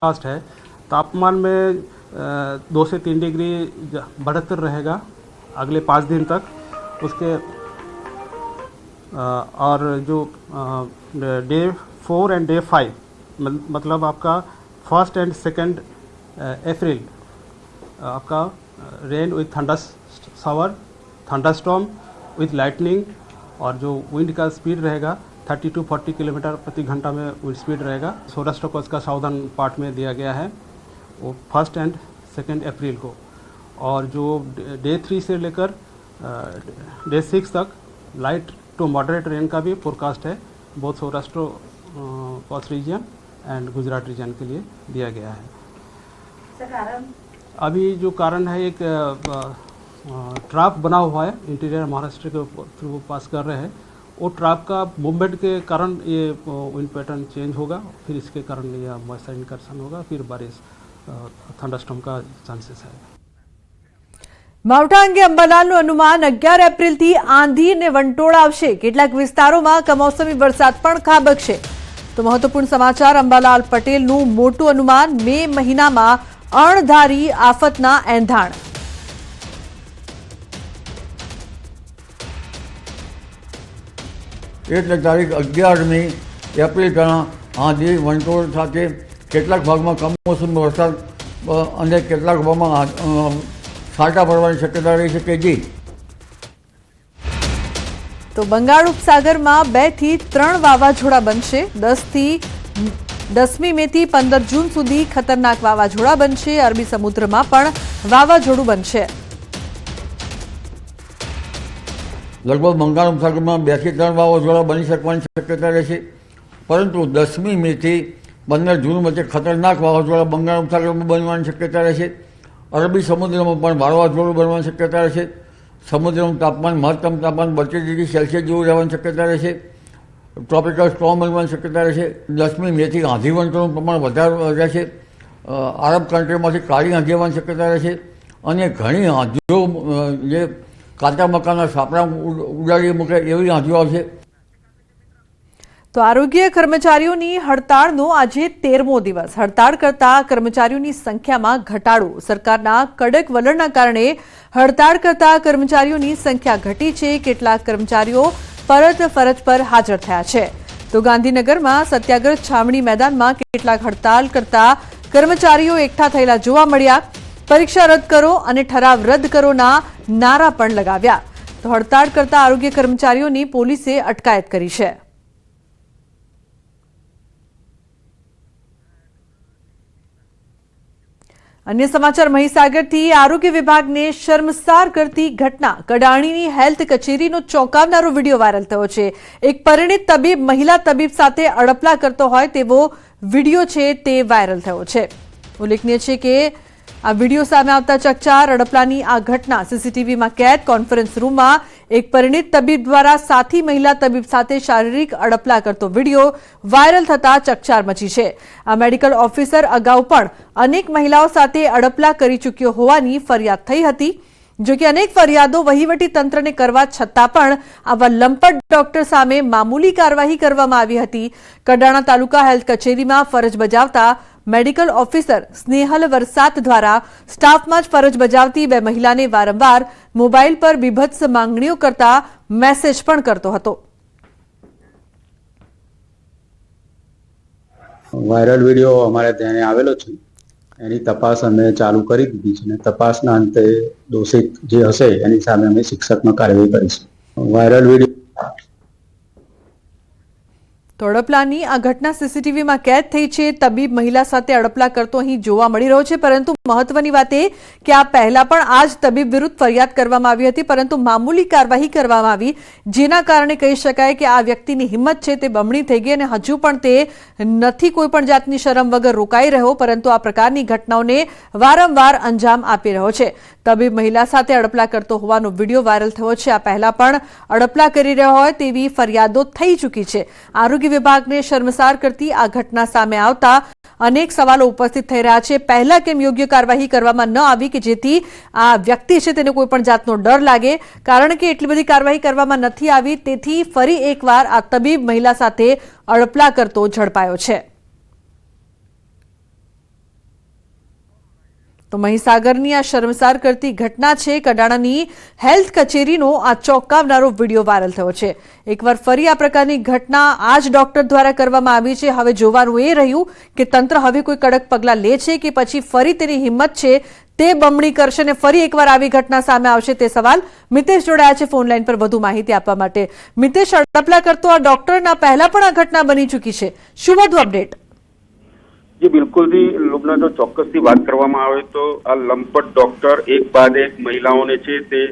Fast है। तापमान में 2 से 3 डिग्री बढ़तर रहेगा अगले 5 दिन तक। उसके और जो डे 4 एंड डे 5 मतलब आपका 1 एंड 2 अप्रैल आपका rain with shower, thunderstorm with lightning, और जो विंड का स्पीड रहेगा 30 to 40 किलोमीटर प्रति घंटा में विंड स्पीड रहेगा। सौराष्ट्र को इसका साउदर्न पार्ट में दिया गया है वो 1 एंड 2 अप्रैल को। और जो डे 3 से लेकर डे 6 तक लाइट टू मॉडरेट रेन का भी फोरकास्ट है, बहुत Saurashtra Kutch region and Gujarat region के लिए दिया गया है। अभी जो कारण है, एक ट्रैप बना हुआ है इंटीरियर महाराष्ट्र के थ्रू पास कर रहे हैं। वो ट्रैप का मूवमेंट के कारण ये विंड पैटर्न चेंज होगा, फिर इसके कारण ये मॉइस्चर इनकर्शन होगा, फिर बारिश थंडरस्टॉर्म का चांसेस है। માવઠા અંગે અંબાલાલનું અનુમાન 11 એપ્રિલથી આંધી અને વંટોળ આવશે, કેટલાક વિસ્તારોમાં કમોસમી વરસાદ પણ ખાબકશે। તો મહત્વપૂર્ણ સમાચાર, અંબાલાલ પટેલનું મોટું અનુમાન, મે મહિનામાં અણધારી આફતના એંધાણ। એટલે તારીખ 11મી એપ્રિલ આંધી વંટોળ સાથે કેટલાક ભાગમાં કમોસમી વરસાદ અને કેટલાક ભાગમાં છાંટા પડવાની શક્યતા રહી શકે। જી, તો બંગાળ ઉપસાગરમાં 2 થી 3 વાવાઝોડા બનશે। 10મી મે થી 15 જૂન સુધી ખતરનાક વાવાઝોડા બનશે। અરબી સમુદ્રમાં પણ વાવાઝોડું બનશે। લગભગ બંગાળ ઉપસાગરમાં 2 થી 3 વાવાઝોડા બની શકવાની શક્યતા રહેશે, પરંતુ 10મી મે થી 15 જૂન વચ્ચે ખતરનાક વાવાઝોડા બંગાળ ઉપસાગરમાં બનવાની શક્યતા રહેશે। અરબી સમુદ્રમાં પણ વાવાઝોડું બનવાની શક્યતા રહેશે। સમુદ્રનું તાપમાન મહત્તમ તાપમાન 32 ડિગ્રી સેલ્સિયસ જેવું રહેવાની શક્યતા રહેશે। ટ્રોપિકલ સ્ટોર્મ બનવાની શક્યતા રહેશે। 10મી મે થી આંધી વંટોળનું પ્રમાણ વધારે રહેશે। આરબ કન્ટ્રીમાંથી કાળી આંધી આવવાની શક્યતા રહેશે અને ઘણી આંધીઓ જે કાચા મકાનના સાપડા ઉડાડી મૂકે એવી આંધીઓ આવશે। તો આરોગ્ય કર્મચારીઓની હડતાળનો આજે 13મો દિવસ। હડતાળ કરતા કર્મચારીઓની સંખ્યામાં ઘટાડો। સરકારના કડક વલણના કારણે હડતાળ કરતા કર્મચારીઓની સંખ્યા ઘટી છે। કેટલાક કર્મચારીઓ પરત ફરજ પર હાજર થયા છે। તો ગાંધીનગરમાં સત્યાગ્રહ છાવણી મેદાનમાં કેટલાક હડતાળ કરતા કર્મચારીઓ એકઠા થયેલા જોવા મળ્યા। પરીક્ષા રદ કરો અને ઠરાવ રદ કરોના નારા પણ લગાવ્યા। તો હડતાળ કરતા આરોગ્ય કર્મચારીઓની પોલીસે અટકાયત કરી છે। अन्य समाचार, મહીસાગરથી આરોગ્ય વિભાગને શર્મસાર કરતી ઘટના। કડાણીની હેલ્થ કચેરીનો ચોંકાવનારો વિડીયો વાયરલ થયો છે। એક પરિણીત તબીબ મહિલા તબીબ સાથે અડપલા કરતો હોય તેવો વિડીયો છે તે વાયરલ થયો છે। ઉલ્લેખનીય છે કે આ વિડીયો સામે આવતા ચકચાર। અડપલાની આ ઘટના સીસીટીવીમાં કેદ। કોન્ફરન્સ રૂમમાં એક પરિણીત તબીબ દ્વારા સાથી મહિલા તબીબ સાથે શારીરિક અડપલા કરતો વિડીયો વાયરલ થતા ચકચાર મચી છે। આ મેડિકલ ઓફિસર અગાઉ પણ અનેક મહિલાઓ સાથે અડપલા કરી ચૂક્યો હોવાની ફરિયાદ થઈ હતી। જો કે અનેક ફરિયાદો વહીવટી તંત્રને કરવા છતાં પણ આવા લંપટ ડોક્ટર સામે મામૂલી કાર્યવાહી કરવામાં આવી હતી। કડાણા તાલુકા હેલ્થ કચેરીમાં ફરજ બજાવતા મેડિકલ ઓફિસર સ્નેહલ વરસાત દ્વારા સ્ટાફમાં જ ફરજ બજાવતી 2 મહિલાને વારંવાર મોબાઈલ પર બીભત્સ માંગણીઓ કરતા મેસેજ પણ કરતો હતો। વાયરલ વિડીયો અમારે ધ્યાને આવેલો છે, એની તપાસ અમે ચાલુ કરી દીધી છે અને તપાસના અંતે દોષિત જે હશે એની સામે અમે શિક્ષાત્મક કાર્યવાહી કરીશું। વાયરલ વિડીયો તો અડપલાની આ ઘટના સીસીટીવીમાં કેદ થઈ છે। તબીબ મહિલા સાથે અડપલા કરતો અહીં જોવા મળી રહ્યો છે, પરંતુ મહત્વની વાત એ કે આ પહેલા પણ આ જ તબીબ વિરુદ્ધ ફરિયાદ કરવામાં આવી હતી, પરંતુ મામૂલી કાર્યવાહી કરવામાં આવી, જેના કારણે કહી શકાય કે આ વ્યક્તિની હિંમત છે તે બમણી થઈ ગઈ અને હજુ પણ તે નથી કોઈ પણ જાતની શરમ વગર રોકાઈ રહ્યો, પરંતુ આ પ્રકારની ઘટનાઓને વારંવાર અંજામ આપી રહ્યો છે। તબીબ મહિલા સાથે અડપલા કરતો હોવાનો વિડીયો વાયરલ થયો છે। આ પહેલા પણ અડપલા કરી રહ્યો હોય તેવી ફરિયાદો થઈ ચૂકી છે। આરોગ્ય વિભાગને શર્મસાર કરતી આ ઘટના સામે આવતા અનેક સવાલો ઉપસ્થિત થઈ રહ્યા છે। પહેલા કેમ યોગ્ય કાર્યવાહી કરવામાં ન આવી કે જેથી આ વ્યક્તિ છે તેને કોઈ પણ જાતનો ડર લાગે, કારણ કે એટલી બધી કાર્યવાહી કરવામાં નથી આવી, તેથી ફરી એકવાર આ તબીબ મહિલા સાથે અડપલા કરતો ઝડપાયો છે। તો મહીસાગરની આ શર્મસાર કરતી ઘટના છે. કડાણાની હેલ્થ કચેરીનો આ ચોંકાવનારો વિડીયો વાયરલ થયો છે. એકવાર ફરી આ પ્રકારની ઘટના આ જ ડોક્ટર દ્વારા કરવામાં આવી છે. હવે જોવાનું એ રહ્યું કે તંત્ર હવે કોઈ કડક પગલાં લે છે કે પછી ફરી તેની હિંમત છે તે બમણી કરશે અને ફરી એકવાર આવી ઘટના સામે આવશે તે સવાલ. મિતેશ જોડાયા છે ફોન લાઈન પર વધુ માહિતી આપવા માટે. મિતેશ, અડપલા કરતો આ ડોક્ટરના પહેલા પણ આ ઘટના બની ચૂકી છે, શું વધુ અપડેટ? જી બિલકુલથી લુબના, જો ચોક્કસથી વાત કરવામાં આવે તો આ લંપટ ડોક્ટર એક બાદ એક મહિલાઓને છે તે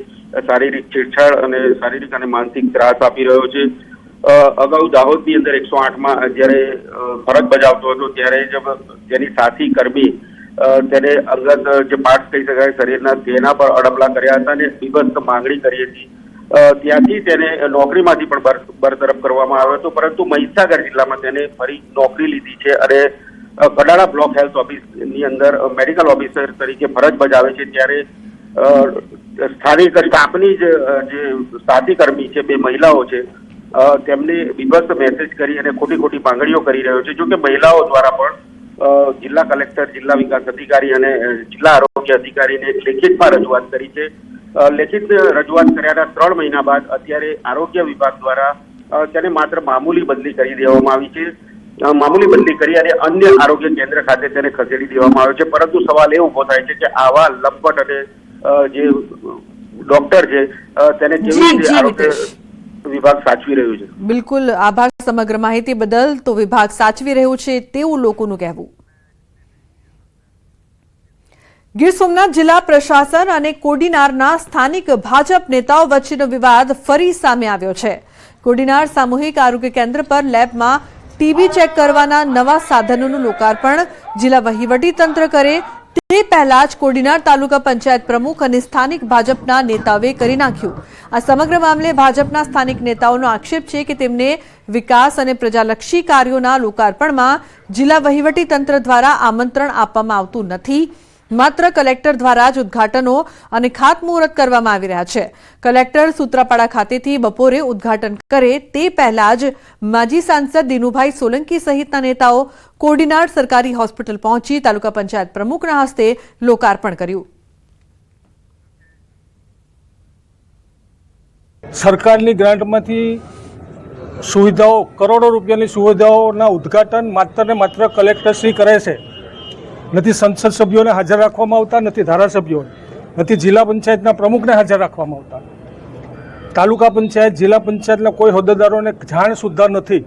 શારીરિક છેડછાડ અને શારીરિક અને માનસિક ત્રાસ આપી રહ્યો છે. અગાઉ દાહોદની અંદર 108માં જ્યારે ફરજ બજાવતો હતો ત્યારે જ તેની સાથી કર્મી તેને અંગત જે પાર્ટ કહી શકાય શરીરના તેના પર અડપલા કર્યા હતા અને બીભત્સ માંગણી કરી હતી. ત્યાંથી તેને નોકરીમાંથી પણ બરતરફ કરવામાં આવ્યો હતો, પરંતુ મહીસાગર જિલ્લામાં તેને ફરી નોકરી લીધી છે અને કડાણા બ્લોક હેલ્થ ઓફિસની અંદર મેડિકલ ઓફિસર તરીકે ફરજ બજાવે છે. ત્યારે સ્થાનિક સ્ટાફની જે સાથી કર્મી છે, બે મહિલાઓ છે, તેમને બીભત્સ મેસેજ કરી અને ખોટી માંગણીઓ કરી રહ્યો છે. જોકે મહિલાઓ દ્વારા પણ જિલ્લા કલેક્ટર, જિલ્લા વિકાસ અધિકારી અને જિલ્લા આરોગ્ય અધિકારીને લેખિતમાં રજૂઆત કરી છે. લેખિત રજૂઆત કર્યાના 3 મહિના બાદ અત્યારે આરોગ્ય વિભાગ દ્વારા તેને માત્ર મામૂલી બદલી કરી દેવામાં આવી છે. મામૂલી બદલી કરી અને અન્ય આરોગ્ય કેન્દ્ર ખાતે તેને ખસેડી દેવામાં આવ્યો છે. પરંતુ સવાલ એ ઉભો થાય છે કે આવા લંપટ અને જે ડોક્ટર છે તેને કેવી રીતે આરોગ્ય વિભાગ સાચવી રહ્યું છે. બિલકુલ, આભાર સમગ્ર માહિતી બદલ. તો વિભાગ સાચવી રહ્યું છે તેવું લોકોનું કહેવું. ગીર સોમનાથ જિલ્લા પ્રશાસન અને કોડીનારના સ્થાનિક ભાજપ નેતાઓ વચ્ચેનો વિવાદ ફરી સામે આવ્યો છે. કોડીનાર સામૂહિક આરોગ્ય કેન્દ્ર પર લેબમાં ટીબી ચેક કરવાના નવા સાધનોનું લોકાર્પણ જિલ્લા વહીવટી તંત્ર કરે તે પહેલા જ કોડીનાર તાલુકા પંચાયત પ્રમુખ અને સ્થાનિક ભાજપના નેતાઓએ કરી નાખ્યું. આ સમગ્ર મામલે ભાજપના સ્થાનિક નેતાઓનો આક્ષેપ છે કે તેમને વિકાસ અને પ્રજાલક્ષી કાર્યોના લોકાર્પણમાં જિલ્લા વહીવટી તંત્ર દ્વારા આમંત્રણ આપવામાં આવતું નથી. માત્ર કલેક્ટર દ્વારા જ ઉદ્ઘાટનો અને ખાતમુહૂર્ત કરવામાં આવી રહ્યા છે. કલેક્ટર સૂત્રાપાડા ખાતેથી બપોરે ઉદ્ઘાટન કરે તે પહેલા જ માજી સાંસદ દિનુભાઈ સોલંકી સહિતના નેતાઓ કોડીનાર સરકારી હોસ્પિટલ પહોંચી તાલુકા પંચાયત પ્રમુખના હસ્તે લોકાર્પણ કર્યું. સરકારની ગ્રાન્ટમાંથી સુવિધાઓ, કરોડો રૂપિયાની સુવિધાઓના ઉદ્ઘાટન માત્ર ને માત્ર કલેક્ટરશ્રી કરે છે. નથી સંસદ સભ્યોને હાજર રાખવામાં આવતા, નથી ધારાસભ્યોને, નથી જિલ્લા પંચાયતના પ્રમુખને હાજર રાખવામાં આવતા. તાલુકા પંચાયત, જિલ્લા પંચાયતના કોઈ હોદ્દેદારોને જાણ સુદ્ધા નથી.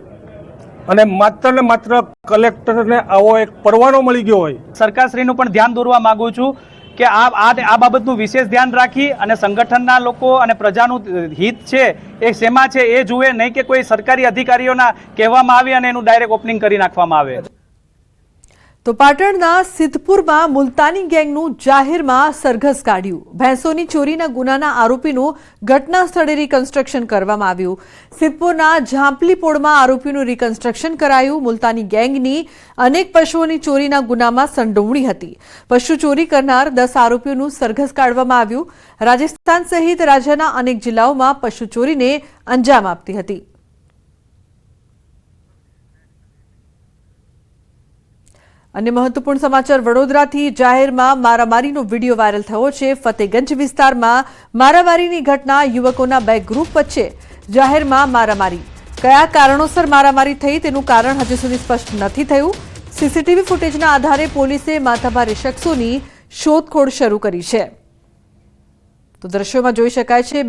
અને માત્ર ને માત્ર કલેક્ટરને આવો એક પરવાનો મળી ગયો હોય. સરકારશ્રીનું પણ ધ્યાન દોરવા માંગુ છું કે આ બાબતનું વિશેષ ધ્યાન રાખી અને સંગઠનના લોકો અને પ્રજાનું હિત છે એ શેમાં છે એ જુએ, નહીં કે કોઈ સરકારી અધિકારીઓના કહેવામાં આવે અને એનું ડાયરેક્ટ ઓપનિંગ કરી નાખવામાં આવે. તો પાટણના સિદ્ધપુરમાં મુલતાની ગેંગનું જાહેરમાં સરઘસ કાઢ્યું. ભેંસોની ચોરીના ગુનાના આરોપીનું ઘટના સ્થળે રિકન્સ્ટ્રક્શન કરવામાં આવ્યું. સિદ્ધપુરના ઝાંપલીપોળમાં આરોપીનું રિકન્સ્ટ્રક્શન કરાયું. મુલતાની ગેંગની અનેક પશુઓની ચોરીના ગુનામાં સંડોવણી હતી. પશુ ચોરી કરનાર 10 આરોપીઓનું સરઘસ કાઢવામાં આવ્યું. રાજસ્થાન સહિત રાજ્યના અનેક જિલ્લાઓમાં પશુ ચોરીને અંજામ આપતી હતી. અને મહત્વપૂર્ણ સમાચાર વડોદરાથી. જાહેરમાં મારામારીનો વિડીયો વાયરલ થયો છે. ફતેગંજ વિસ્તારમાં મારામારીની ઘટના. યુવકોના 2 ગ્રુપ વચ્ચે જાહેરમાં મારામારી. કયા કારણોસર મારામારી થઈ તેનું કારણ હજી સુધી સ્પષ્ટ નથી થયું. સીસીટીવી ફૂટેજના આધારે પોલીસે માથાભારે શખ્સોની શોધખોળ શરૂ કરી છે. તો દ્રશ્યોમાં જોઈ શકાય છે